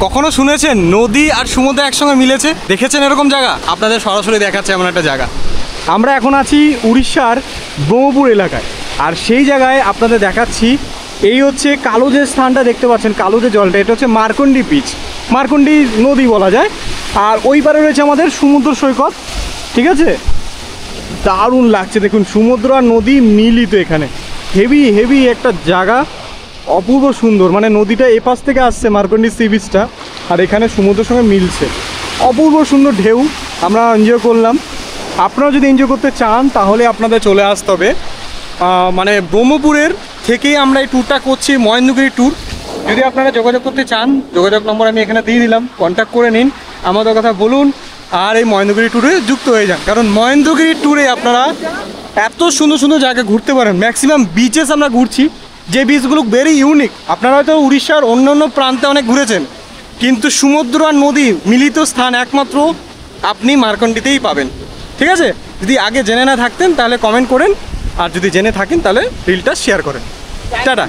কখনো শুনেছেন নদী আর সমুদ্র একসঙ্গে মিলেছে? দেখেছেন এরকম জায়গা? আপনাদের সরাসরি দেখাচ্ছে এমন একটা জায়গা। আমরা এখন আছি উড়িষ্যার ব্রহ্মপুর এলাকায়, আর সেই জায়গায় আপনাদের দেখাচ্ছি। এই হচ্ছে কালো যে স্থানটা দেখতে পাচ্ছেন, কালো যে জলটা, এটা হচ্ছে মার্কন্ডি বিচ, মার্কন্ডি নদী বলা যায়। আর ওই পারে রয়েছে আমাদের সমুদ্র সৈকত, ঠিক আছে? দারুণ লাগছে দেখুন, সমুদ্র আর নদী মিলিত এখানে। হেভি হেভি একটা জায়গা, অপূর্ব সুন্দর। মানে নদীটা এপাশ থেকে আসছে মার্কন্ডি সি বিচটা, আর এখানে সমুদ্রের সঙ্গে মিলছে। অপূর্ব সুন্দর ঢেউ, আমরা এনজয় করলাম। আপনারা যদি এনজয় করতে চান তাহলে আপনাদের চলে আসতে হবে। মানে ব্রহ্মপুরের থেকেই আমরা এই ট্যুরটা করছি, মহেন্দ্রগিরি ট্যুর। যদি আপনারা যোগাযোগ করতে চান, যোগাযোগ নম্বর আমি এখানে দিয়ে দিলাম, কন্ট্যাক্ট করে নিন, আমাদের কথা বলুন, আর এই মহেন্দ্রগিরি ট্যুরে যুক্ত হয়ে যান। কারণ মহেন্দ্রগিরি ট্যুরে আপনারা এত সুন্দর সুন্দর জায়গা ঘুরতে পারেন। ম্যাক্সিমাম বিচেস আমরা ঘুরছি, যে বিচগুলো ভেরি ইউনিক। আপনারা হয়তো উড়িষ্যার অন্য অন্য প্রান্তে অনেক ঘুরেছেন, কিন্তু সমুদ্র আর নদী মিলিত স্থান একমাত্র আপনি মার্কন্ডিতেই পাবেন। ঠিক আছে? যদি আগে জেনে না থাকতেন তাহলে কমেন্ট করেন, আর যদি জেনে থাকেন তাহলে রিলটা শেয়ার করেন। টাটা।